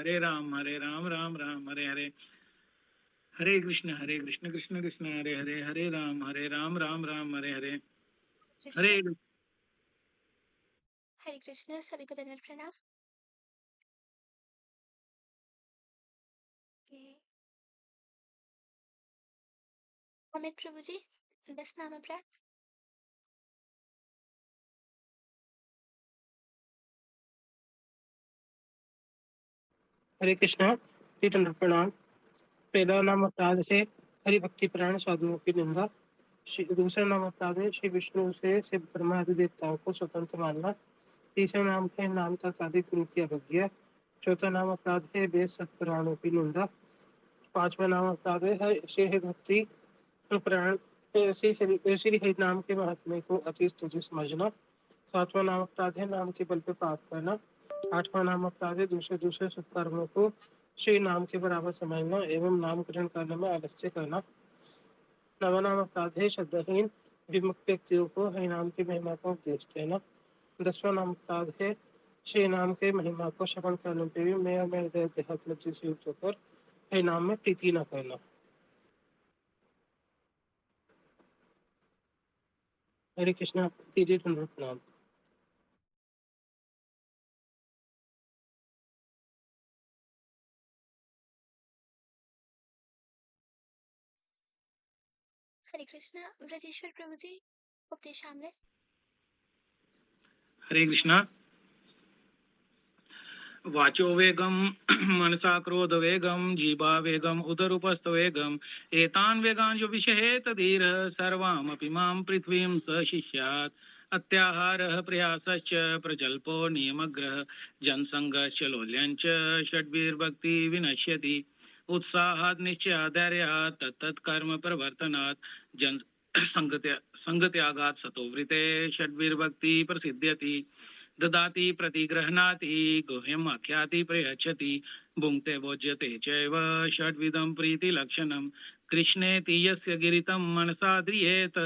हरे राम राम राम हरे हरे, हरे कृष्ण कृष्ण कृष्ण हरे हरे, हरे राम राम राम हरे हरे, हरे हरे कृष्ण। सभी को धन्यवाद प्रणाम। अमित प्रभु जी, 10 नाम अपराध। हरे कृष्णा, प्रणाम। पहला नाम अपराध है हरि भक्ति प्राण साधुओं की निंदा। दूसरा नाम अपराध है श्री विष्णु से शिव ब्रह्मा आदि देवताओं को स्वतंत्र मानना। तीसरा नाम है नाम तक आदि गुरु की अवज्ञा। चौथा नाम अपराध है वेद सत्पुराणों की निंदा। पांचवा नाम अपराध है श्री हरि भक्ति प्राण श्री हरि नाम के महात्म्य को अति स्तुति समझना। सातवां नाम अपराध है नाम के बल पे पाप करना। आठवां नाम अपराध है दूसरे दूसरे सत्कर्मों को श्री नाम के बराबर समझना एवं नाम ग्रहण करने में आलस्य करना। नवा नाम अपराध है श्रद्धाहीन विमुक्त व्यक्तियों को हरि नाम की महिमा का उपदेश देना। 10वां नाम अपराध है श्री नाम के महिमा को श्रवण करने पे भी मैं और मेरे देहात्म से युक्त होकर हरि नाम में प्रीति न करना। हरे कृष्णा, दीदी प्रणाम। हरे कृष्ण। ब्रजेश्वर प्रभु जी, उपदेशामृत। हरे कृष्णा। वाचो वेगम मनसा क्रोध वेगम जीवा वेगम उदरूपस्थ वेगम एतान वेगान जो विषहेत धीर सर्वामपि मां पृथ्वीं स शिष्यात् अत्याहारः प्रयासश्च प्रजल्पो नियमग्रह जनसंगश्च लोल्यञ्च षड्भिर्भक्ति विनश्यति उत्साहात् निश्चयाधैर्यात् तत्तत् कर्म प्रवर्तनात् जन संगत्यागात् सतोवृते षड्भिर्भक्ति प्रसिद्ध्यति ददाति प्रतिगृह्णाति गुह्यम् आख्याति प्रयच्छति भुङ्क्ते भोज्यते चैव षड्विधं प्रीतिलक्षणं कृष्णेति यस्य गिरितं मनसा ध्रियेत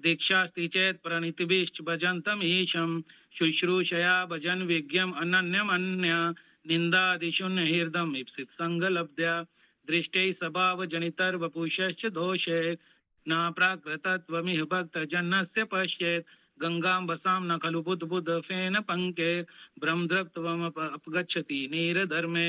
दीक्षास्ति चेत् प्रणितिभिश्च भजन्तमीशं शुश्रूषया भजन् विज्ञम् अनन्यमन्य निन्दादिशून्यहृदम् ईप्सित संगलब्ध्या दृष्टै स्वभावजनितर्वपुषश्च दोषे न प्राकृतत्वमिह भक्तजनस्य पश्येत् गंगाम्बसां न खलु बुद्ध बुद्ध फेन पंके ब्रह्मद्रक्त्वमपगच्छति नीरधर्मे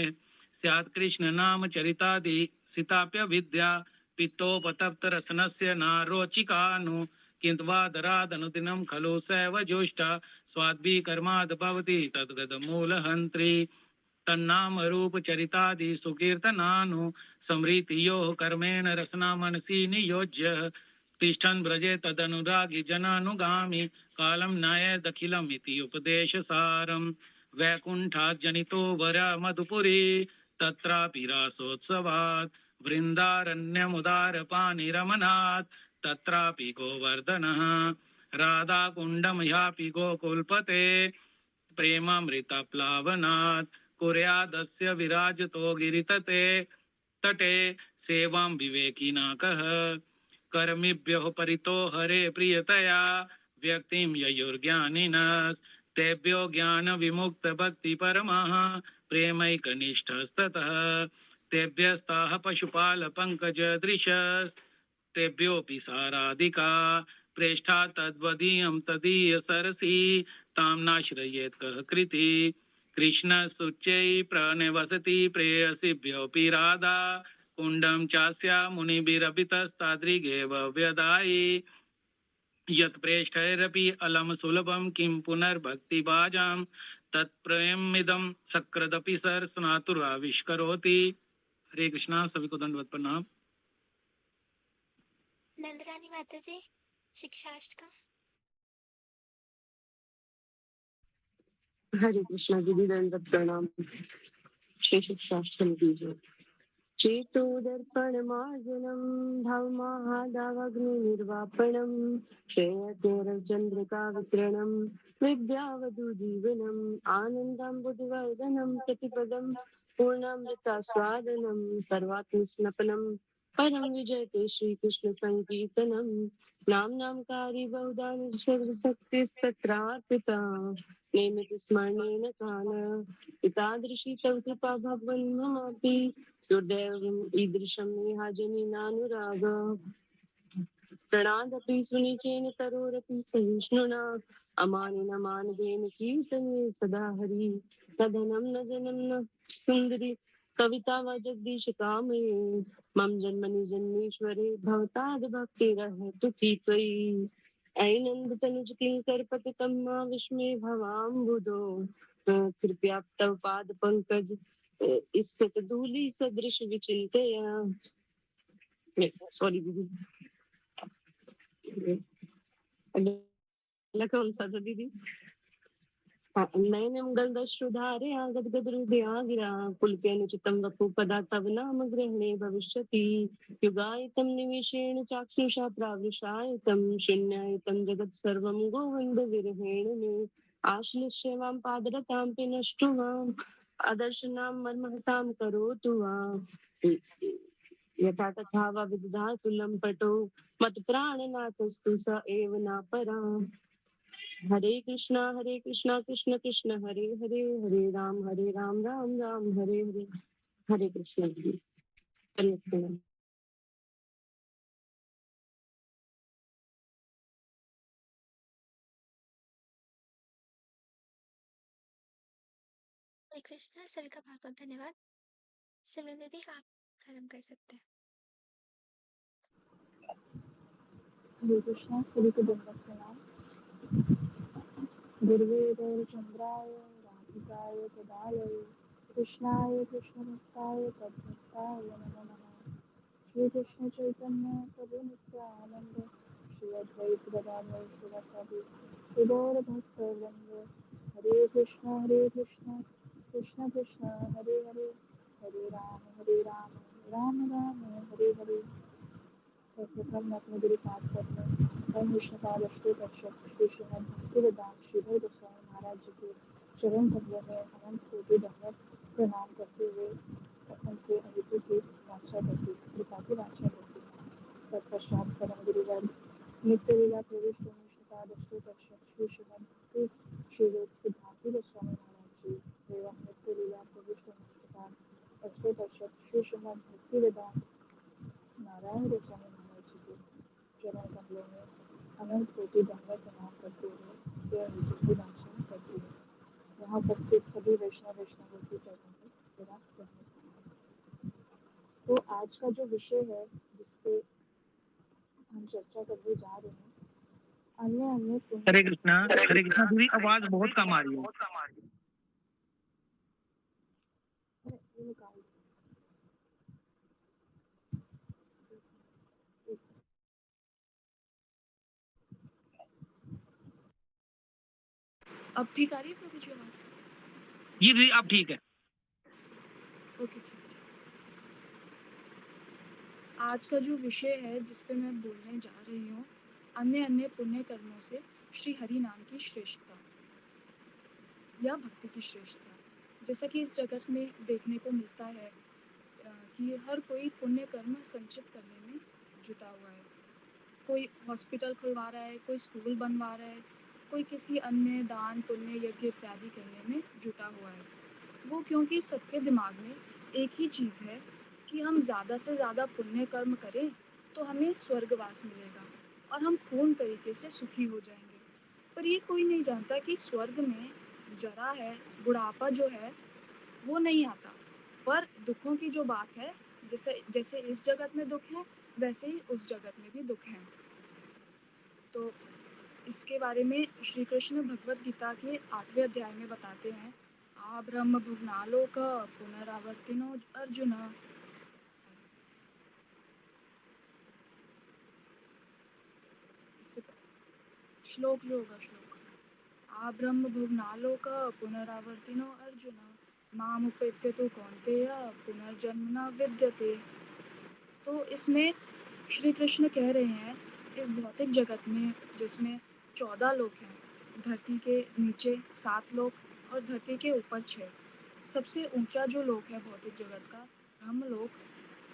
स्यात् कृष्ण नाम चरितादि सिताप्य विद्या पित्तोपतप्तरसनस्य नारोचिकानु किन्त्वादरादनुदिनं खलु सैव ज्योष्टा स्वाद्भिः कर्माद् भवति तद्गतमूलहन्त्री तन्नाम रूप चरितादि सुकीर्तनानु समृतियो कर्मेण रसना मनसि नियोज्य तिष्ठन् व्रजे तदनुरागी जनानुगामी कालं नयेदखिलम् इति उपदेशसारम् वैकुण्ठात् जनितो वर मधुपुरी तत्रापि रासोत्सवात् वृन्दारण्यमुदारपानिरमनात् तत्रापि गोवर्धनः राधाकुण्डमयापि गोकुल्पते प्रेमामृतप्लावनात् कुर्यादस्य विराजतो गिरितटे तटे सेवां विवेकिना कः कर्मिभ्यो परितो हरे प्रियतया व्यक्तिं ययुर्ज्ञानिनः तेभ्यो ज्ञान विमुक्त भक्ति परमः प्रेमैकनिष्ठस्ततः तेभ्यस्ताः पशुपाल पंकज दृश तेभ्योऽपि साराधिका प्रेष्ठा तद्वदीयं तदीय सरसी तां नाश्रयेत् कः कृति कृष्ण सुच्चै प्रणवसति प्रेयसीभ्योऽपि राधा कुण्डं चास्या मुनिभिरभितस्तादृगेव व्यदायि यत् प्रेष्ठैरपि अलम सुलभं किं पुनर्भक्तिभाजां तत्प्रेमिदं सकृदपि सर्सनातुराविष्करोति। हरे कृष्णा, सभी को दंडवत प्रणाम। नंदरानी माता जी, शिक्षाष्टकम। हरे कृष्णा दीदी, दंडवत प्रणाम। श्री शिक्षाष्टकम कीजिए। चेतोदर्पणमार्जनं भवमहादावग्निर्वापणं श्रेयतेरचन्द्रिका विकिरणं विद्यावधूजीवनम् आनन्दाम्बुधिवर्धनं प्रतिपदं पूर्णामृतास्वादनं सर्वात्मस्नपनं परम विजयते श्री कृष्ण संकीर्तनम नाम नामकारी बहुधा सर्वशक्तिस्तत्रार्पिता नेमित स्मरणेन काल एतादृशी तव कृपा भगवन् ममापि दुर्दैवम् ईदृशं मे जनिनानुराग प्रणादपि सुनिचेन तरोरपि सहिष्णुना अमानिन मानवेन कीर्तने सदा हरि न धनं न जनं न सुन्दरी कविता वा जगदीश कामये मम जन्मनि जन्मेश्वरे भवताद् भक्तिरहतु त्वयि ऐनन्द तनुज किङ्कर पतितं मा विस्मे भवाम्बुधो कृपया तव पाद पंकज स्थित धूलि सदृश विचिन्तया सॉरी दीदी अगला कौन सा था दीदी नयनम गन्धश्रुधारे गद्गदहृदया गिरा पुलकेनचितं वपुपदा तव नाम ग्रहणे भविष्यति युगायतं निमिषेण चाक्षुषा प्रावृषायतं शून्यायतं जगत् सर्वं गोविन्द विरहेण मे आश्लिष्य मां पादरतां पिनष्टुवाम् अदर्शनां मन्महतां करोतु वा यथा तथा वा विदधातु लम्पटो मत्प्राणनाथस्तु स एव न परा हरे कृष्णा कृष्ण कृष्ण हरे हरे हरे राम राम राम हरे हरे हरे कृष्ण जी धन्यवाद। हरे कृष्णा। सभी का बहुत बहुत धन्यवाद। सिमरन दीदी, आप प्रारंभ कर सकते हैं। हरे कृष्णा। सभी को दंडवत प्रणाम। दुर्गे गौरचंद्राय राधिकाय तदालय कृष्णाय कृष्णभक्ताय तद्भक्ताय नमो नमः। श्री कृष्ण चैतन्य प्रभु नित्यानंद श्री अद्वैत गदाधर शिवासादि श्रीगौर भक्त वृंद हरे कृष्ण कृष्ण कृष्ण हरे हरे हरे राम राम राम हरे हरे। सर्वप्रथम मैं अपने गुरु पाद पद्म और विष्णुपाद अष्टोत्तरशत श्री श्रीमद् भक्तिवेदांत श्रीधर गोस्वामी महाराज जी के चरण कमलों में अनंत कोटि दंडवत प्रणाम करते हुए उनसे अहितु की वांछा करती कृपा की वांछा करती हूँ। तत्पश्चात परम गुरुवर नित्य लीला प्रविष्ट विष्णुपाद अष्टोत्तरशत श्री श्रीमद् भक्ति श्रीरूप सिद्धांति गोस्वामी महाराज जी एवं नित्य लीला प्रविष्ट विष्णुपाद अष्टोत्तरशत श्री श्रीमद् भक्ति वेदांत नारायण गोस्वामी महाराज जी के चरण कमलों में अनंत कोटि दंडवत प्रणाम करते हुए से अहितु की वांछा करती हूँ। यहाँ उपस्थित सभी वैष्णवों की चरणों में मेरा दंडवत। तो आज का जो विषय है जिसपे हम चर्चा करने जा रहे हैं, अन्य अन्य हरे पुण्य। कृष्णा। हरे कृष्णा दीदी, आवाज बहुत कम आ रही है। ये निकाल दो। अब ठीक आ रही है प्रभु जी आवाज? ये दीदी अब ठीक है। ओके ठीक है। आज का जो विषय है जिस पे मैं बोलने जा रही हूँ, अन्य अन्य पुण्य कर्मों से श्री हरि नाम की श्रेष्ठता या भक्ति की श्रेष्ठता। जैसा कि इस जगत में देखने को मिलता है कि हर कोई पुण्य कर्म संचित करने में जुटा हुआ है। कोई हॉस्पिटल खुलवा रहा है, कोई स्कूल बनवा रहा है, कोई किसी अन्य दान पुण्य यज्ञ इत्यादि करने में जुटा हुआ है। वो क्योंकि सबके दिमाग में एक ही चीज़ है कि हम ज़्यादा से ज़्यादा पुण्य कर्म करें तो हमें स्वर्गवास मिलेगा और हम पूर्ण तरीके से सुखी हो जाएंगे। पर ये कोई नहीं जानता कि स्वर्ग में जरा है, बुढ़ापा जो है वो नहीं आता। पर दुखों की जो बात है, जैसे जैसे इस जगत में दुख है वैसे ही उस जगत में भी दुख है। तो इसके बारे में श्री कृष्ण भगवत गीता के 8वें अध्याय में बताते हैं, आ ब्रह्म भुवनालोक पुनरावर्तिनो अर्जुन। इससे श्लोक जो होगा श्लोक, आ ब्रह्म भुवनालोक पुनरावर्तिनो अर्जुन मामुपेत्य तु कौन्तेय पुनर्जन्म न विद्यते। तो इसमें श्री कृष्ण कह रहे हैं इस भौतिक जगत में जिसमें 14 लोक हैं, धरती के नीचे 7 लोक और धरती के ऊपर 6। सबसे ऊंचा जो लोक है भौतिक जगत का ब्रह्मलोक,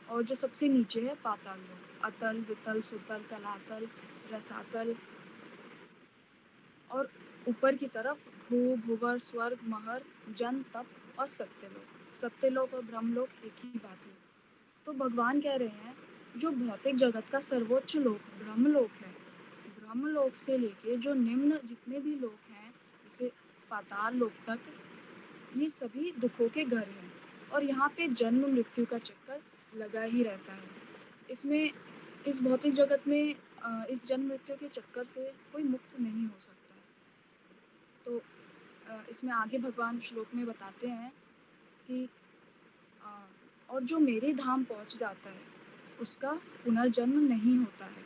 और जो सबसे नीचे है पाताल लोक, अतल, वितल, सुतल, तलातल, रसातल। और ऊपर की तरफ भू, भूवर, स्वर्ग, महर, जन, तप और सत्यलोक। सत्यलोक और ब्रह्मलोक एक ही बात है। तो भगवान कह रहे हैं जो भौतिक जगत का सर्वोच्च लोक ब्रह्मलोक है, ब्रह्मलोक से लेके जो निम्न जितने भी लोक हैं जैसे पाताल लोक तक, ये सभी दुखों के घर हैं और यहाँ पे जन्म मृत्यु का चक्कर लगा ही रहता है। इसमें इस भौतिक जगत में इस जन्म मृत्यु के चक्कर से कोई मुक्त नहीं हो सकता है। तो इसमें आगे भगवान श्लोक में बताते हैं कि और जो मेरे धाम पहुँच जाता है उसका पुनर्जन्म नहीं होता है।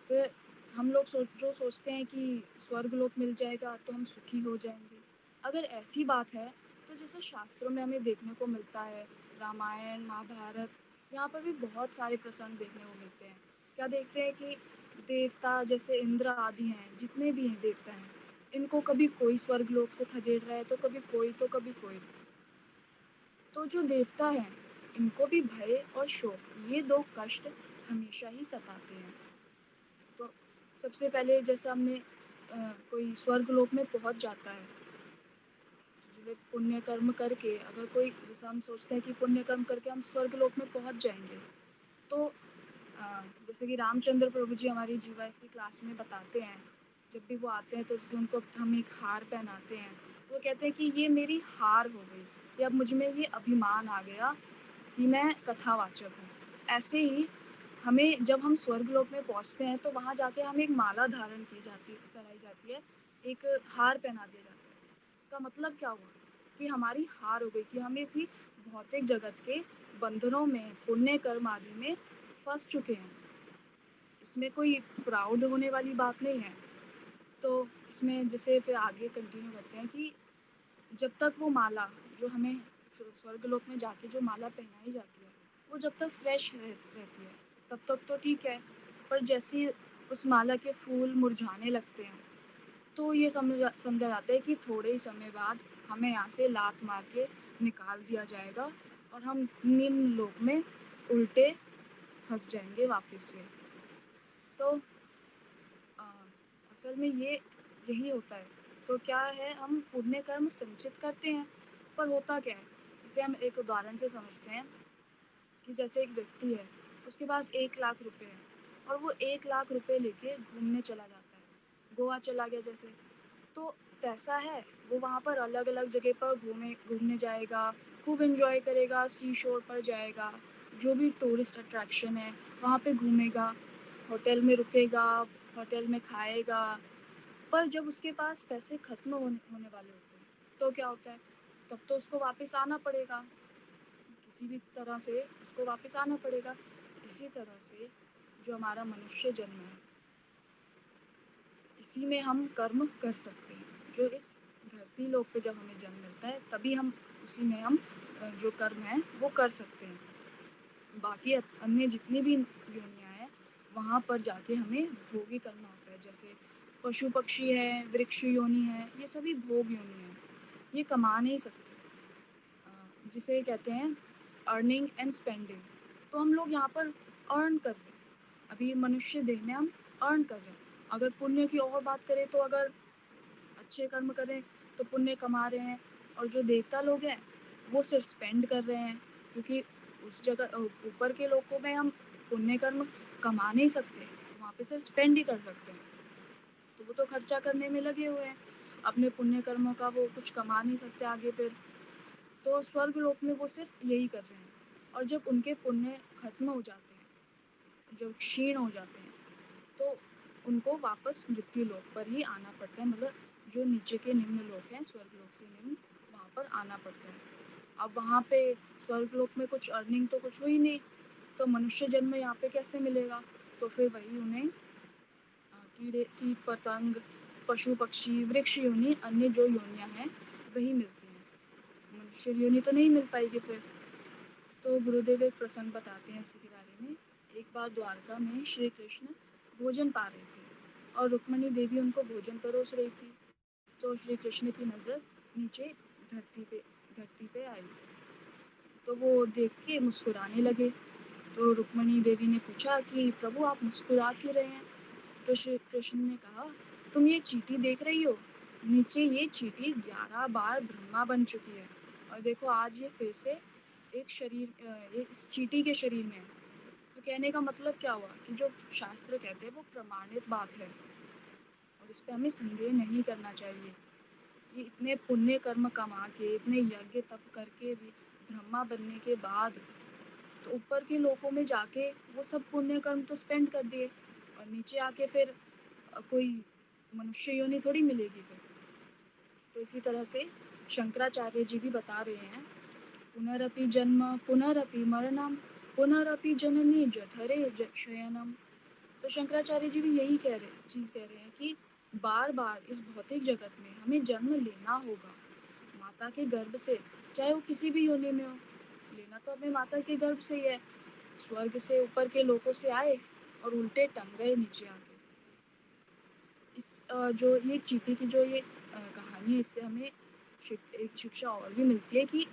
फिर हम लोग जो सोचते हैं कि स्वर्ग लोक मिल जाएगा तो हम सुखी हो जाएंगे। अगर ऐसी बात है तो जैसे शास्त्रों में हमें देखने को मिलता है, रामायण, महाभारत, यहाँ पर भी बहुत सारे प्रसंग देखने को मिलते हैं। क्या देखते हैं कि देवता जैसे इंद्र आदि हैं, जितने भी हैं देवता हैं, इनको कभी कोई स्वर्ग लोक से खदेड़ रहा है तो कभी कोई तो कभी कोई। तो जो देवता हैं इनको भी भय और शोक, ये दो कष्ट हमेशा ही सताते हैं। तो सबसे पहले जैसा हमने कोई स्वर्ग लोक में पहुंच जाता है, जैसे पुण्य कर्म करके, अगर कोई जैसा हम सोचते हैं कि पुण्य कर्म करके हम स्वर्ग लोक में पहुंच जाएंगे, तो जैसे कि रामचंद्र प्रभु जी हमारी GYF की क्लास में बताते हैं, जब भी वो आते हैं तो जैसे उनको हम एक हार पहनाते हैं, तो वो कहते हैं कि ये मेरी हार हो गई, कि अब मुझ में ये अभिमान आ गया कि मैं कथावाचक हूँ। ऐसे ही हमें जब हम स्वर्ग लोक में पहुँचते हैं तो वहाँ जाके हमें एक माला धारण कराई जाती है, एक हार पहना दिया जाता है। इसका मतलब क्या हुआ कि हमारी हार हो गई, कि हम इसी भौतिक जगत के बंधनों में, पुण्य कर्म आदि में फंस चुके हैं। इसमें कोई प्राउड होने वाली बात नहीं है। तो इसमें जैसे फिर आगे कंटिन्यू करते हैं कि जब तक वो माला जो हमें स्वर्ग लोक में जाके जो माला पहनाई जाती है वो जब तक फ्रेश रहती है तब तक तो ठीक है, पर जैसे ही उस माला के फूल मुरझाने लगते हैं तो ये समझा जाता है कि थोड़े ही समय बाद हमें यहाँ से लात मार के निकाल दिया जाएगा और हम निम्न लोक में उल्टे फंस जाएंगे वापस से। तो असल में यही होता है। तो क्या है, हम पुण्य कर्म संचित करते हैं, पर होता क्या है, इसे हम एक उदाहरण से समझते हैं कि जैसे एक व्यक्ति है, उसके पास 1 लाख रुपए है और वो 1 लाख रुपए लेके घूमने चला जाता है, गोवा चला गया जैसे। तो पैसा है, वो वहाँ पर अलग अलग जगह पर घूमने जाएगा, खूब एंजॉय करेगा, सी शोर पर जाएगा, जो भी टूरिस्ट अट्रैक्शन है वहाँ पे घूमेगा, होटल में रुकेगा, होटल में खाएगा। पर जब उसके पास पैसे खत्म होने वाले होते हैं तो क्या होता है, तब तो उसको वापस आना पड़ेगा, किसी भी तरह से उसको वापस आना पड़ेगा। इसी तरह से जो हमारा मनुष्य जन्म है, इसी में हम कर्म कर सकते हैं। जो इस धरती लोक पे जब हमें जन्म मिलता है तभी हम उसी में हम जो कर्म है वो कर सकते हैं। बाकी अन्य जितनी भी योनियां हैं वहाँ पर जाके हमें भोग ही करना होता है। जैसे पशु पक्षी है, वृक्ष योनि है, ये सभी भोग योनि है, ये कमा नहीं सकते। जिसे कहते हैं अर्निंग एंड स्पेंडिंग। तो हम लोग यहाँ पर अर्न कर रहे हैं, अभी मनुष्य देह में हम अर्न कर रहे हैं। अगर पुण्य की और बात करें तो अगर अच्छे कर्म करें तो पुण्य कमा रहे हैं, और जो देवता लोग हैं वो सिर्फ स्पेंड कर रहे हैं, क्योंकि उस जगह ऊपर के लोगों में हम पुण्य कर्म कमा नहीं सकते, वहाँ पे सिर्फ स्पेंड ही कर सकते हैं। तो वो तो खर्चा करने में लगे हुए हैं, अपने पुण्य कर्मों का वो कुछ कमा नहीं सकते आगे फिर। तो स्वर्ग लोक में वो सिर्फ यही कर रहे हैं, और जब उनके पुण्य खत्म हो जाते हैं, जब क्षीण हो जाते हैं, तो उनको वापस मृत्यु लोक पर ही आना पड़ता है। मतलब जो नीचे के निम्न लोक हैं, स्वर्ग लोक से निम्न, वहाँ पर आना पड़ता है। अब वहाँ पे स्वर्ग लोक में कुछ अर्निंग तो कुछ हुई नहीं, तो मनुष्य जन्म यहाँ पे कैसे मिलेगा? तो फिर वही उन्हें कीट पतंग, पशु पक्षी, वृक्ष योनि, अन्य जो योनियाँ हैं वही मिलती हैं, मनुष्य योनि तो नहीं मिल पाएगी फिर। तो गुरुदेव एक प्रसंग बताते हैं इसी के बारे में। एक बार द्वारका में श्री कृष्ण भोजन पा रहे थे और रुक्मणी देवी उनको भोजन परोस रही थी। तो श्री कृष्ण की नज़र नीचे धरती पे आई। तो वो देख के मुस्कुराने लगे। तो रुक्मणी देवी ने पूछा कि प्रभु आप मुस्कुरा क्यों रहे हैं? तो श्री कृष्ण ने कहा, तुम ये चींटी देख रही हो, नीचे ये चींटी 11 बार ब्रह्मा बन चुकी है और देखो आज ये फिर से एक इस चींटी के शरीर में है। तो कहने का मतलब क्या हुआ कि जो शास्त्र कहते हैं वो प्रमाणित बात है और इस पे हमें संदेह नहीं करना चाहिए। ये इतने पुण्य कर्म कमा के, इतने यज्ञ तप करके भी ब्रह्मा बनने के बाद तो ऊपर के लोकों में जाके वो सब पुण्य कर्म तो स्पेंड कर दिए और नीचे आके फिर कोई मनुष्य योनि थोड़ी मिलेगी फिर। तो इसी तरह से शंकराचार्य जी भी बता रहे हैं, पुनरपि जन्म पुनरपि मरणम पुनरपि जननी जठरे शयनम। तो शंकराचार्य जी भी यही चीज कह रहे हैं कि बार बार इस भौतिक जगत में हमें जन्म लेना होगा माता के गर्भ से, चाहे वो किसी भी योनि में हो। लेना तो हमें माता के गर्भ से ही है। स्वर्ग से ऊपर के लोकों से आए और उल्टे टंग गए नीचे आके। जो ये चींटी की जो ये कहानी है, इससे हमें एक शिक्षा और भी मिलती है कि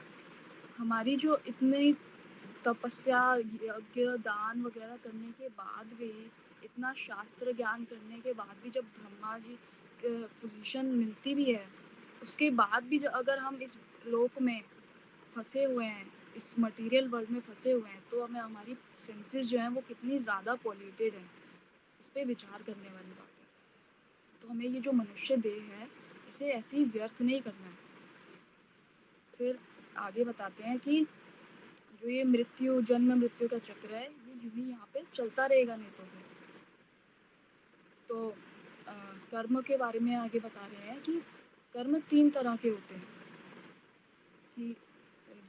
हमारी जो इतनी तपस्या यज्ञ दान वगैरह करने के बाद भी, इतना शास्त्र ज्ञान करने के बाद भी जब ब्रह्मा जी पोजीशन मिलती भी है, उसके बाद भी अगर हम इस लोक में फंसे हुए हैं, इस मटेरियल वर्ल्ड में फंसे हुए हैं, तो हमें हमारी सेंसेस जो हैं वो कितनी ज़्यादा पॉल्यूटेड हैं, इस पे विचार करने वाली बात है। तो हमें ये जो मनुष्य देह है इसे ऐसे ही व्यर्थ नहीं करना है। फिर आगे बताते हैं कि जो ये जन्म मृत्यु का चक्र है ये यूं ही यहाँ पे चलता रहेगा, नहीं तो फिर तो कर्म के बारे में आगे बता रहे हैं कि कर्म 3 तरह के होते हैं कि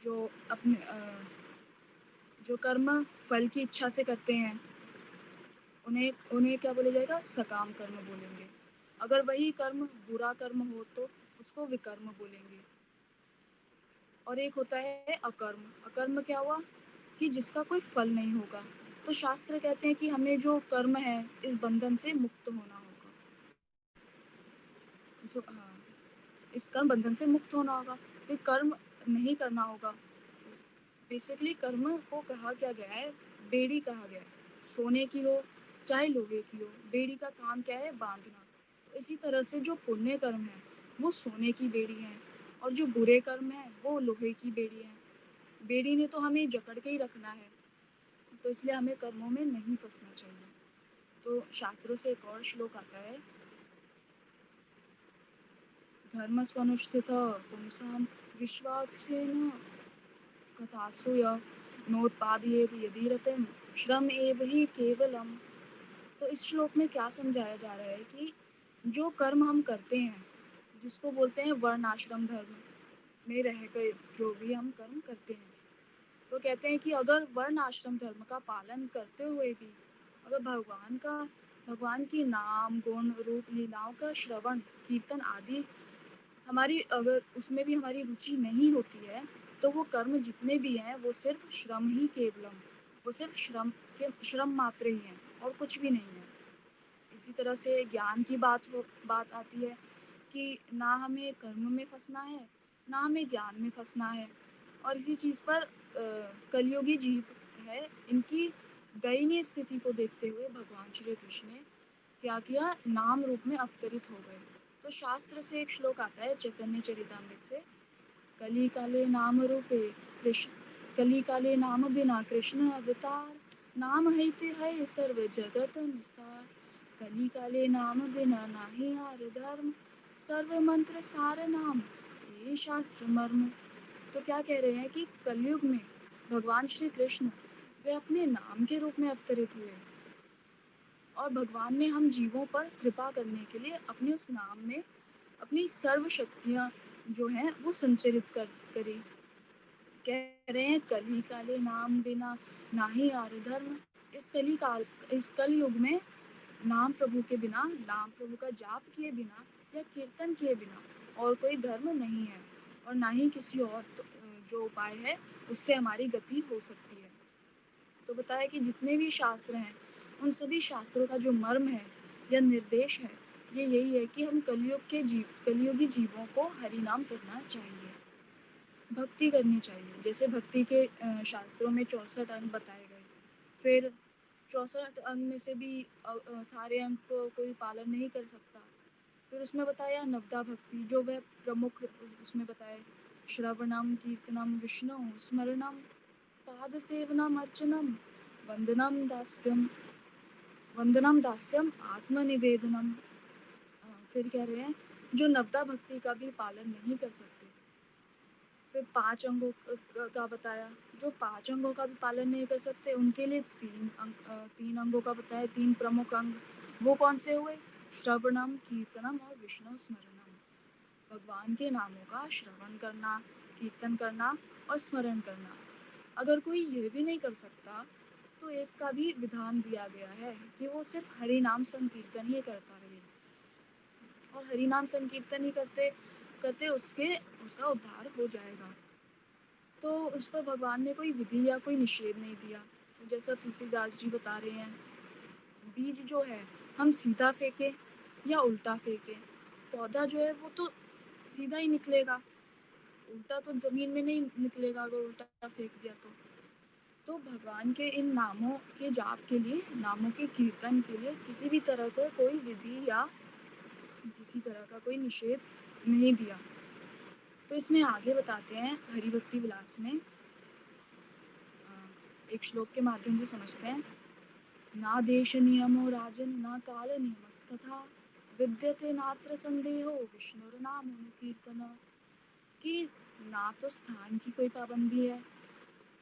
जो अपने जो कर्म फल की इच्छा से करते हैं उन्हें उन्हें क्या बोला जाएगा, सकाम कर्म बोलेंगे। अगर वही कर्म बुरा कर्म हो तो उसको विकर्म बोलेंगे। और एक होता है अकर्म। अकर्म क्या हुआ कि जिसका कोई फल नहीं होगा। तो शास्त्र कहते हैं कि हमें जो कर्म है इस बंधन से मुक्त होना होगा। हाँ, इस कर्म बंधन से मुक्त होना होगा, फिर कर्म नहीं करना होगा। बेसिकली कर्म को कहा क्या गया है, बेड़ी कहा गया है। सोने की हो चाहे लोहे की हो, बेड़ी का काम क्या है, बांधना। तो इसी तरह से जो पुण्य कर्म है वो सोने की बेड़ी है और जो बुरे कर्म है वो लोहे की बेड़ी है। बेड़ी ने तो हमें जकड़ के ही रखना है, तो इसलिए हमें कर्मों में नहीं फंसना चाहिए। तो शास्त्रों से एक और श्लोक आता है, धर्म स्वनुष्ठित पुंसां विश्वाक्षेण कथासु नोत्पादयेत यदि रतिम श्रम एव ही केवलम। तो इस श्लोक में क्या समझाया जा रहा है कि जो कर्म हम करते हैं, जिसको बोलते हैं वर्ण आश्रम धर्म में रहकर जो भी हम कर्म करते हैं, तो कहते हैं कि अगर वर्ण आश्रम धर्म का पालन करते हुए भी अगर भगवान की नाम गुण रूप लीलाओं का श्रवण कीर्तन आदि हमारी अगर उसमें भी हमारी रुचि नहीं होती है, तो वो कर्म जितने भी हैं वो सिर्फ श्रम ही केवलम, वो सिर्फ श्रम मात्र ही हैं और कुछ भी नहीं है। इसी तरह से ज्ञान की बात आती है कि ना हमें कर्म में फंसना है, ना हमें ज्ञान में फंसना है। और इसी चीज़ पर कलियुगी जीव है, इनकी दयनीय स्थिति को देखते हुए भगवान श्री कृष्ण ने क्या किया, नाम रूप में अवतरित हो गए। तो शास्त्र से एक श्लोक आता है चैतन्य चरितामृत से, कली काले नाम रूपे कृष्ण, कली काले नाम बिना कृष्ण अवतार, नाम हैते है सर्व जगत निस्तार, कली काले नाम बिना नाही हार धर्म, सर्व मंत्र सार नाम ये शास्त्र मर्म। तो क्या कह रहे हैं कि कलयुग में भगवान श्री कृष्ण वे अपने नाम के रूप में अवतरित हुए और भगवान ने हम जीवों पर कृपा करने के लिए अपने उस नाम में अपनी सर्व शक्तियाँ जो हैं वो संचरित करी। कह रहे हैं कली काले नाम बिना नाही आर धर्म। इस कल युग में नाम प्रभु के बिना, नाम प्रभु का जाप किए बिना या कीर्तन किए बिना और कोई धर्म नहीं है और ना ही किसी और जो उपाय है उससे हमारी गति हो सकती है। तो बताया कि जितने भी शास्त्र हैं उन सभी शास्त्रों का जो मर्म है या निर्देश है ये यही है कि हम कलयुगी जीवों को हरि नाम करना चाहिए। भक्ति करनी चाहिए। जैसे भक्ति के शास्त्रों में 64 अंग बताए गए। फिर 64 अंग में से भी सारे अंग को कोई पालन नहीं कर सकता। फिर उसमें बताया नवदा भक्ति, जो वह प्रमुख उसमें बताए श्रवणम कीर्तनम विष्णु स्मरणम पाद सेवनम अर्चनम वंदनम दास्यम आत्मनिवेदनम। फिर कह रहे हैं जो नवदा भक्ति का भी पालन नहीं कर सकते। फिर 5 अंगों का बताया, जो 5 अंगों का भी पालन नहीं कर सकते उनके लिए 3 अंगों का बताया, 3 प्रमुख अंग। वो कौन से हुए? श्रवणम कीर्तनम और विष्णु स्मरणम। भगवान के नामों का श्रवण करना, कीर्तन करना और स्मरण करना। अगर कोई ये भी नहीं कर सकता तो एक का भी विधान दिया गया है कि वो सिर्फ हरि नाम संकीर्तन ही करता रहे, और हरि नाम संकीर्तन ही करते करते उसका उद्धार हो जाएगा। तो उस पर भगवान ने कोई विधि या कोई निषेध नहीं दिया। जैसा तुलसीदास जी बता रहे हैं, बीज जो है हम सीधा फेंके या उल्टा फेंके, पौधा जो है वो तो सीधा ही निकलेगा, उल्टा तो जमीन में नहीं निकलेगा अगर उल्टा फेंक दिया तो भगवान के इन नामों के जाप के लिए, नामों के कीर्तन के लिए किसी भी तरह का कोई विधि या किसी तरह का कोई निषेध नहीं दिया। तो इसमें आगे बताते हैं हरि भक्ति विलास में, एक श्लोक के माध्यम से समझते हैं। ना देश नियमो राजन ना काल नियमस्तथा विद्यते नात्र संदेहो विष्णुर नाम कीर्तन। कि ना तो स्थान की कोई पाबंदी है,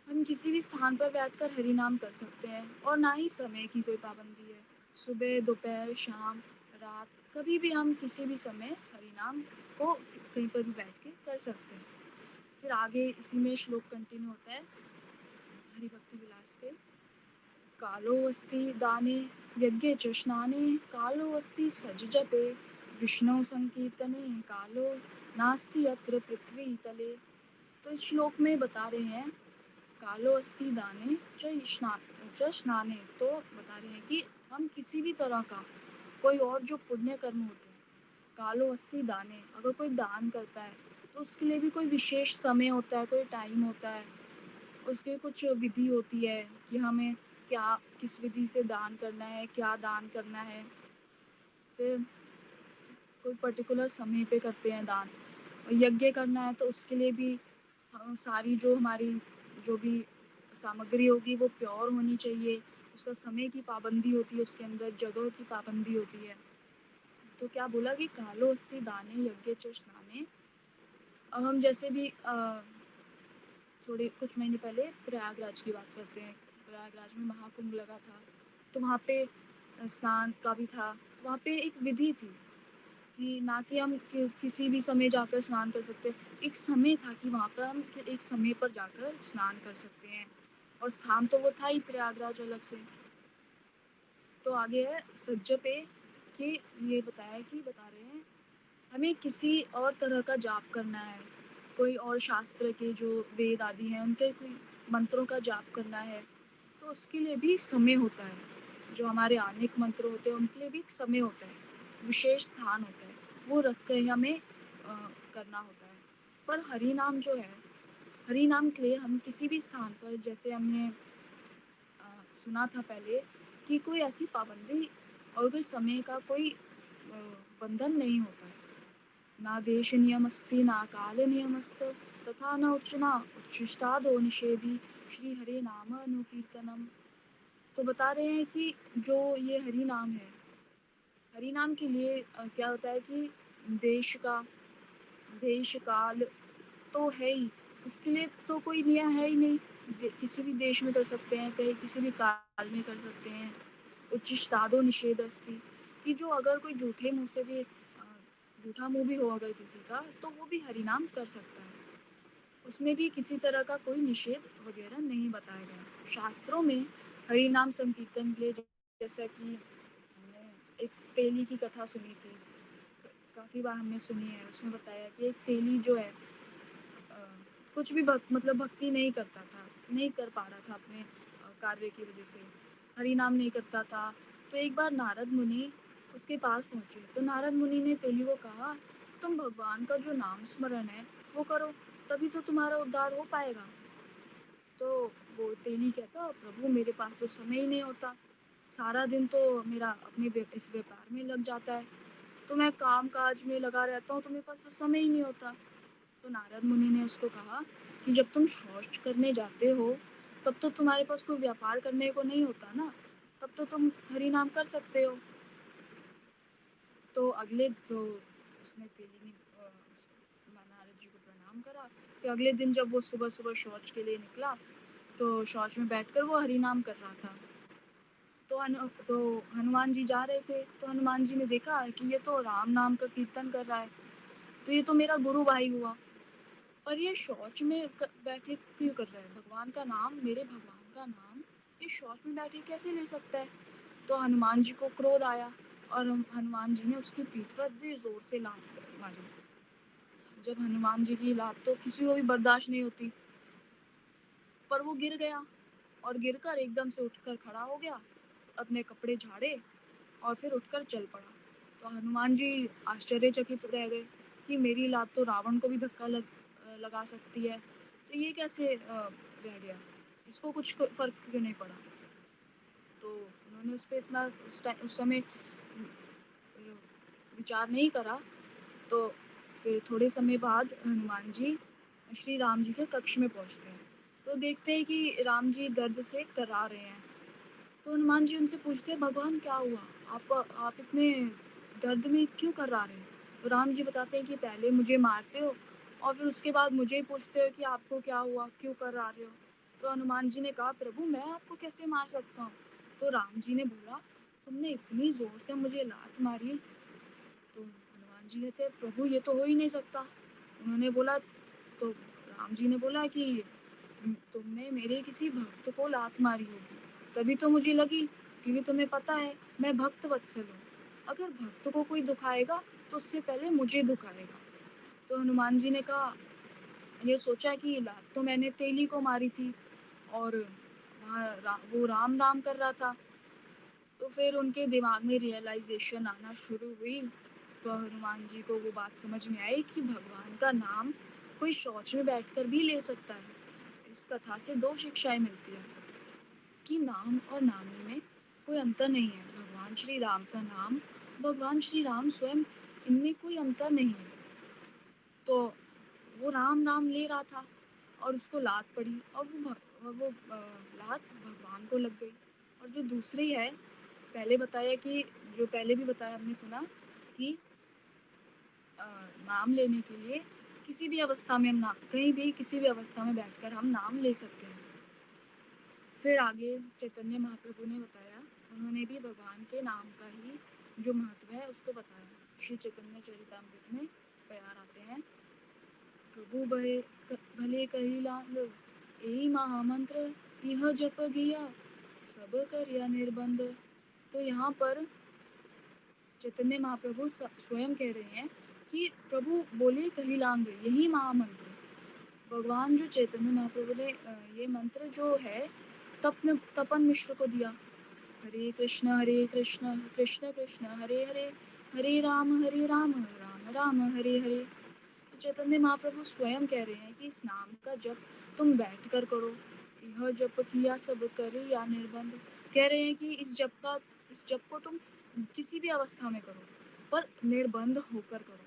हम किसी भी स्थान पर बैठकर हरि नाम कर सकते हैं, और ना ही समय की कोई पाबंदी है। सुबह दोपहर शाम रात कभी भी हम किसी भी समय हरि नाम को कहीं पर भी बैठ के कर सकते हैं। फिर आगे इसी में श्लोक कंटिन्यू होता है हरि भक्ति विलास के। कालो अस्ति दाने यज्ञे च स्नाने कालो अस्ति सज जपे विष्णु संकीर्तने कालो नास्ति अत्र पृथ्वी तले। तो इस श्लोक में बता रहे हैं कालो अस्ति दाने च स्नाने, तो बता रहे हैं कि हम किसी भी तरह का कोई और जो पुण्य कर्म होते हैं, कालो अस्ति दाने, अगर कोई दान करता है तो उसके लिए भी कोई विशेष समय होता है, कोई टाइम होता है, उसके कुछ विधि होती है कि हमें क्या किस विधि से दान करना है, क्या दान करना है। फिर कोई पर्टिकुलर समय पे करते हैं दान। यज्ञ करना है तो उसके लिए भी सारी जो हमारी जो भी सामग्री होगी वो प्योर होनी चाहिए, उसका समय की पाबंदी होती है, उसके अंदर जगह की पाबंदी होती है। तो क्या बोला कि कालो अस्ति दाने यज्ञ च स्नाने। अब हम जैसे भी थोड़े कुछ महीने पहले प्रयागराज की बात करते हैं। प्रयागराज में महाकुंभ लगा था, तो वहाँ पे स्नान का भी था। वहाँ पे एक विधि थी कि ना कि हम किसी भी समय जाकर स्नान कर सकते, एक समय था कि वहाँ पर हम एक समय पर जाकर स्नान कर सकते हैं, और स्थान तो वो था ही प्रयागराज अलग से। तो आगे है सज्ज पे कि ये बता रहे हैं हमें किसी और तरह का जाप करना है, कोई और शास्त्र के जो वेद आदि हैं उनके कोई मंत्रों का जाप करना है, तो उसके लिए भी समय होता है। जो हमारे आनिक मंत्र होते हैं उनके लिए भी एक समय होता है, विशेष स्थान होता है, वो रख कर हमें करना होता है। पर हरि नाम जो है, हरि नाम के लिए हम किसी भी स्थान पर, जैसे हमने सुना था पहले कि कोई ऐसी पाबंदी और कोई समय का कोई बंधन नहीं होता है। ना देश नियमस्ति ना काल नियमस्त तथा न उच्छिष्टादो निषेधि श्री हरे नाम अनुकीर्तनम। तो बता रहे हैं कि जो ये हरि नाम है, हरि नाम के लिए क्या होता है कि देश काल तो है ही, उसके लिए तो कोई नियम है ही नहीं। किसी भी देश में कर सकते हैं, कहीं किसी भी काल में कर सकते हैं। उच्छिष्टादो निषेध अस्ति, कि जो अगर कोई झूठा मुंह भी हो अगर किसी का, तो वो भी हरि नाम कर सकता है, उसमें भी किसी तरह का कोई निषेध वगैरह नहीं बताया गया। शास्त्रों में हरि नाम संकीर्तन के लिए, जैसा कि हमने एक तेली की कथा सुनी थी, काफ़ी बार हमने सुनी है, उसमें बताया कि एक तेली जो है कुछ भी मतलब भक्ति नहीं करता था, नहीं कर पा रहा था अपने कार्य की वजह से, हरि नाम नहीं करता था। तो एक बार नारद मुनि उसके पास पहुँचे, तो नारद मुनि ने तेली को कहा तुम भगवान का जो नाम स्मरण है वो करो, तभी तो तुम्हारा उद्धार हो पाएगा। तो वो तेली कहता, प्रभु मेरे पास तो समय ही नहीं होता, सारा दिन तो मेरा अपने इस व्यापार में लग जाता है, तो मैं काम काज में लगा रहता हूँ, तो मेरे पास तो समय ही नहीं होता। तो नारद मुनि ने उसको कहा कि जब तुम शौच करने जाते हो तब तो तुम्हारे पास कोई व्यापार करने को नहीं होता ना, तब तो तुम हरि नाम कर सकते हो। तो अगले तो उसने तेली ने नारद जी को प्रणाम करा। फिर अगले दिन जब वो सुबह सुबह शौच के लिए निकला तो शौच में बैठकर वो हरि नाम कर रहा था। तो हनुमान जी जा रहे थे, तो हनुमान जी ने देखा कि ये तो राम नाम का कीर्तन कर रहा है, तो ये तो मेरा गुरु भाई हुआ, और ये शौच में बैठे क्यों कर रहा है, भगवान का नाम, मेरे भगवान का नाम ये शौच में बैठे कैसे ले सकता है। तो हनुमान जी को क्रोध आया और हनुमान जी ने उसकी पीठ पर बड़ी जोर से लात मारी। जब हनुमान जी की लात तो किसी को भी बर्दाश्त नहीं होती, पर वो गिर गया और गिरकर एकदम से उठकर खड़ा हो गया, अपने कपड़े झाड़े और फिर उठकर चल पड़ा। तो हनुमान जी आश्चर्यचकित रह गए कि मेरी लात तो रावण को भी धक्का लगा सकती है, तो ये कैसे रह गया, इसको कुछ फर्क क्यों नहीं पड़ा। तो उन्होंने उस पर इतना उस समय विचार नहीं करा। तो फिर थोड़े समय बाद हनुमान जी श्री राम जी के कक्ष में पहुंचते हैं, तो देखते हैं कि राम जी दर्द से करा रहे हैं। तो हनुमान जी उनसे पूछते हैं, भगवान क्या हुआ, आप इतने दर्द में क्यों कर रहा रहे। तो राम जी बताते हैं कि पहले मुझे मारते हो और फिर उसके बाद मुझे पूछते हो कि आपको क्या हुआ, क्यों कर रहा रहे हो। तो हनुमान जी ने कहा, प्रभु मैं आपको कैसे मार सकता हूँ। तो राम जी ने बोला, तुमने इतनी जोर से मुझे लात मारी। तो हनुमान जी कहते, प्रभु ये तो हो ही नहीं सकता। उन्होंने बोला, तो राम जी ने बोला कि तुमने मेरे किसी भक्त को लात मारी होगी, तभी तो मुझे लगी, क्योंकि तुम्हें पता है मैं भक्त वत्सल हूँ, अगर भक्त को कोई दुखाएगा तो उससे पहले मुझे दुखाएगा। तो हनुमान जी ने कहा, ये सोचा कि लात तो मैंने तेली को मारी थी और वो राम राम कर रहा था। तो फिर उनके दिमाग में रियलाइजेशन आना शुरू हुई। तो हनुमान जी को वो बात समझ में आई कि भगवान का नाम कोई शौच में बैठकर भी ले सकता है। इस कथा से दो शिक्षाएं मिलती है कि नाम और नामी में कोई अंतर नहीं है। भगवान श्री राम का नाम, भगवान श्री राम स्वयं, इनमें कोई अंतर नहीं है। तो वो राम नाम ले रहा था और उसको लात पड़ी और लात भगवान को लग गई। और जो दूसरी है, पहले बताया कि जो पहले भी बताया हमने सुना कि नाम लेने के लिए किसी भी अवस्था में हम नाम, कहीं भी किसी भी अवस्था में बैठकर हम नाम ले सकते हैं। फिर आगे चैतन्य महाप्रभु ने बताया, उन्होंने भी भगवान के नाम का ही जो महत्व है उसको बताया। श्री चैतन्य चरितामृत में प्यार आते हैं, प्रभु भले कही लाल यही महामंत्र यह जप गिया सब करिया निर्बंध। तो यहाँ पर चैतन्य महाप्रभु स्वयं कह रहे हैं कि प्रभु बोले कही लांग, यही महामंत्र। भगवान जो चैतन्य महाप्रभु ने ये मंत्र जो है तपन मिश्र को दिया। हरे कृष्ण कृष्ण कृष्ण हरे हरे, हरे राम राम राम हरे हरे। तो चैतन्य महाप्रभु स्वयं कह रहे हैं कि इस नाम का जप तुम बैठ कर करो, यह जप किया सब करे या निर्बंध। कह रहे हैं कि इस जप को तुम किसी भी अवस्था में करो, पर निर्बंध होकर करो।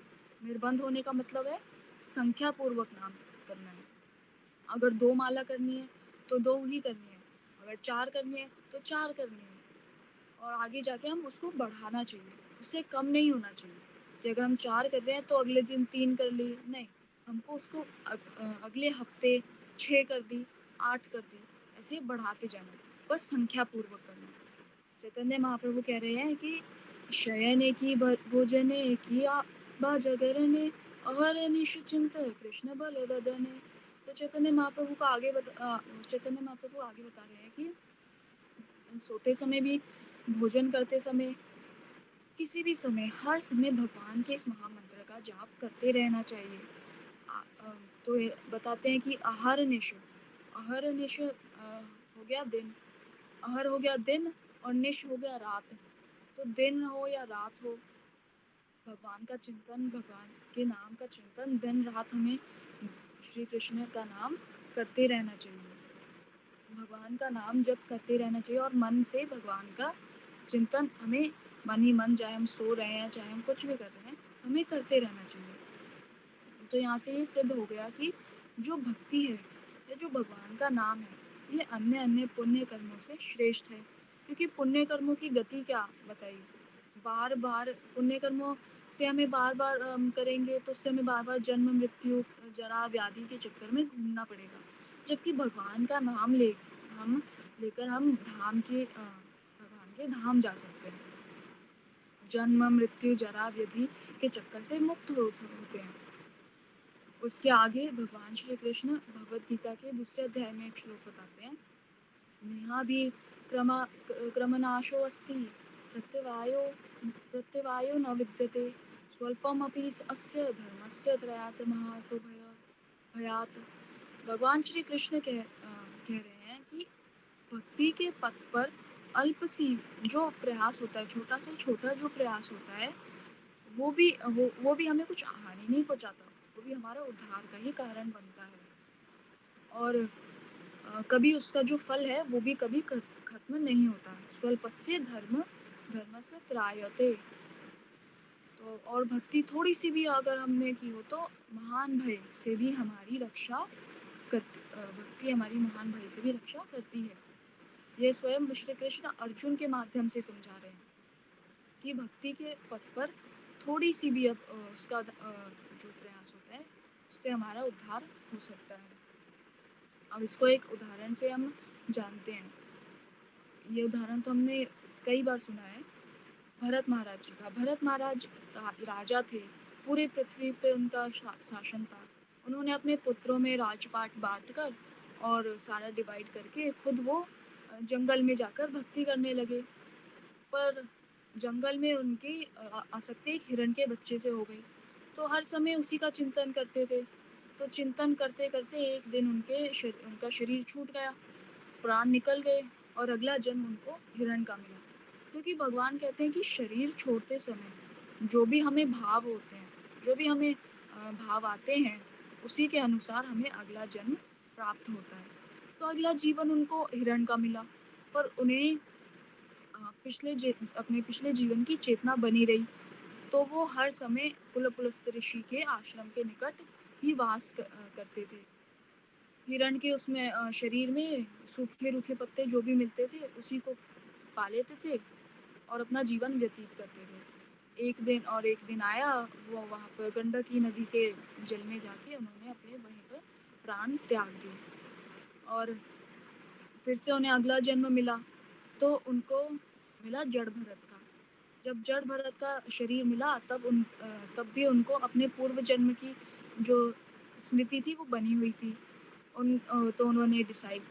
निर्बंध होने का मतलब है संख्या पूर्वक नाम करना है। अगर 2 माला करनी है तो 2 ही करनी है, अगर 4 करनी है तो 4 करनी है, और आगे जाके हम उसको बढ़ाना चाहिए, उससे कम नहीं होना चाहिए कि अगर हम 4 कर रहे हैं तो अगले दिन 3 कर लिए, नहीं, हमको उसको अगले हफ्ते 6 कर दी, 8 कर दी, ऐसे बढ़ाते जाना, पर संख्या पूर्वक करना। चैतन्य महाप्रभु कह रहे हैं कि शयने की भोजने किया बाजगरने अहर निश्चिंत कृष्ण बल बदने। तो चैतन्य महाप्रभु आगे बता रहे हैं कि सोते समय भी, भोजन करते समय, किसी भी समय, हर समय भगवान के इस महामंत्र का जाप करते रहना चाहिए। तो ये बताते हैं कि अहर निश हो गया दिन, अहर हो गया दिन और निश हो गया रात। तो दिन हो या रात हो, भगवान का चिंतन, भगवान के नाम का चिंतन दिन रात हमें श्री कृष्ण का नाम करते रहना चाहिए। भगवान का नाम जप करते रहना चाहिए और मन से भगवान का चिंतन हमें मन ही मन, चाहे हम सो रहे हैं चाहे हम कुछ भी कर रहे हैं, हमें करते रहना चाहिए। तो यहाँ से ये सिद्ध हो गया कि जो भक्ति है या जो भगवान का नाम है, ये अन्य अन्य पुण्य कर्मों से श्रेष्ठ है। क्योंकि पुण्य कर्मों की गति क्या बताइए, बार बार पुण्य कर्मों से हमें बार बार करेंगे तो उससे हमें बार बार जन्म मृत्यु जरा व्याधि के चक्कर में घूमना पड़ेगा। जबकि भगवान का नाम लेकर हम भगवान के धाम जा सकते हैं, जन्म मृत्यु जरा व्याधि के चक्कर से मुक्त होते हैं। उसके आगे भगवान श्री कृष्ण भगवद गीता के दूसरे अध्याय में एक श्लोक बताते हैं, नेहा भी क्रमनाशो अस्ति प्रत्यवायो न विद्यते स्वल्पमपि अस्य धर्मस्य त्रयात् महातो भयात्। भगवान श्री कृष्ण कह रहे हैं कि भक्ति के पथ पर अल्प सी जो प्रयास होता है, छोटा से छोटा जो प्रयास होता है, वो भी हमें कुछ हानि नहीं पहुंचाता, वो भी हमारे उद्धार का ही कारण बनता है। और कभी उसका जो फल है वो भी कभी खत्म नहीं होता। स्वल्पस्य धर्मस्य त्रायते। तो और भक्ति थोड़ी सी भी अगर हमने की हो तो महान भय से भी हमारी रक्षा करती, भक्ति हमारी महान भय से भी रक्षा करती है। ये स्वयं श्री कृष्ण अर्जुन के माध्यम से समझा रहे हैं कि भक्ति के पथ पर थोड़ी सी भी उसका जो प्रयास होता है उससे हमारा उद्धार हो सकता है। अब इसको एक उदाहरण से हम जानते हैं। ये उदाहरण तो हमने कई बार सुना है भरत महाराज जी का। भरत महाराज राजा थे, पूरे पृथ्वी पे उनका शासन था। उन्होंने अपने पुत्रों में राजपाट बांटकर और सारा डिवाइड करके खुद वो जंगल में जाकर भक्ति करने लगे। पर जंगल में उनकी आसक्ति एक हिरण के बच्चे से हो गई, तो हर समय उसी का चिंतन करते थे। तो चिंतन करते करते एक दिन उनका शरीर छूट गया, प्राण निकल गए और अगला जन्म उनको हिरण का मिला। क्योंकि भगवान कहते हैं कि शरीर छोड़ते समय जो भी हमें भाव होते हैं, जो भी हमें भाव आते हैं, उसी के अनुसार हमें अगला जन्म प्राप्त होता है। तो अगला जीवन उनको हिरण का मिला, पर उन्हें अपने पिछले जीवन की चेतना बनी रही। तो वो हर समय पुलस्त ऋषि के आश्रम के निकट ही वास करते थे। हिरण के उसमें शरीर में सूखे रूखे पत्ते जो भी मिलते थे उसी को पा लेते थे और अपना जीवन व्यतीत करते थे। एक दिन आया, वो वहाँ पर गंडकी नदी के जल में जाके उन्होंने अपने वहीं पर प्राण त्याग दिए और फिर से उन्हें अगला जन्म मिला। तो उनको मिला जड़ भरत का। जब जड़ भरत का शरीर मिला तब भी उनको अपने पूर्व जन्म की जो स्मृति थी वो बनी हुई थी। तो उन्होंने डिसाइड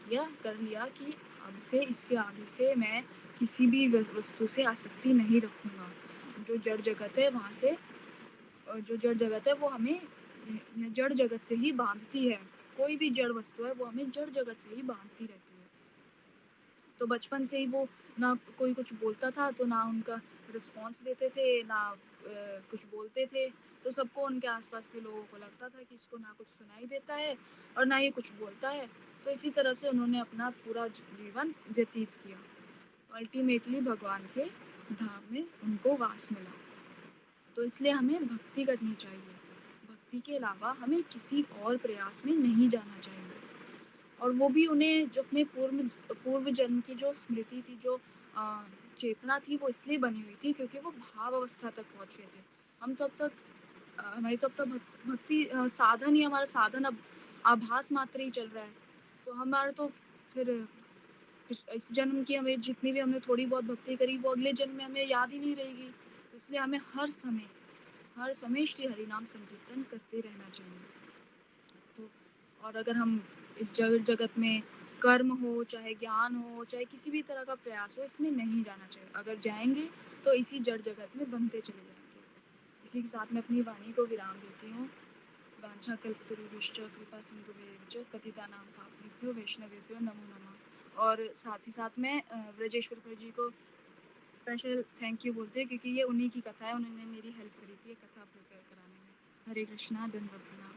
कर लिया कि अब से इसके आगे से मैं किसी भी वस्तु से आसक्ति नहीं रखूंगा। जो जड़ जगत है वहाँ से जो जड़ जगत है वो हमें जड़ जगत से ही बांधती है। कोई भी जड़ वस्तु है वो हमें जड़ जगत से ही बांधती रहती है। तो बचपन से ही वो ना कोई कुछ बोलता था तो ना उनका रिस्पॉन्स देते थे, ना कुछ बोलते थे। तो सबको उनके आसपास के लोगों को लगता था कि इसको ना कुछ सुनाई देता है और ना ही कुछ बोलता है। तो इसी तरह से उन्होंने अपना पूरा जीवन व्यतीत किया। अल्टीमेटली भगवान के धाम में उनको वास मिला। तो इसलिए हमें भक्ति करनी चाहिए। भक्ति के अलावा हमें किसी और प्रयास में नहीं जाना चाहिए। और वो भी उन्हें जो अपने पूर्व जन्म की जो स्मृति थी, जो चेतना थी, वो इसलिए बनी हुई थी क्योंकि वो भाव अवस्था तक पहुंच गए थे। हम तो अब तक हमारी तो अब तक भक्ति साधन ही, हमारा साधन अब आभास मात्र ही चल रहा है। तो हमारा तो फिर इस जन्म की हमें जितनी भी हमने थोड़ी बहुत भक्ति करी वो अगले जन्म में हमें याद ही नहीं रहेगी। तो इसलिए हमें हर समय श्री हरि नाम संकीर्तन करते रहना चाहिए। तो और अगर हम इस जगत में कर्म हो, चाहे ज्ञान हो, चाहे किसी भी तरह का प्रयास हो, इसमें नहीं जाना चाहिए। अगर जाएंगे तो इसी जड़ जगत में बनते चले जाएंगे। इसी के साथ मैं अपनी वाणी को विराम देती हूँ। वांछा कल्पतरुभ्यश्च कृपा सिंधुभ्यश्च पतितानां पावनेभ्यो वैष्णवेभ्यो नमो नमः। और साथ ही साथ में ब्रजेश्वर जी को स्पेशल थैंक यू बोलते हैं क्योंकि ये उन्हीं की कथा है, उन्होंने मेरी हेल्प करी थी ये कथा प्रिपेयर कराने में। हरे कृष्णा, दंडवत प्रणाम।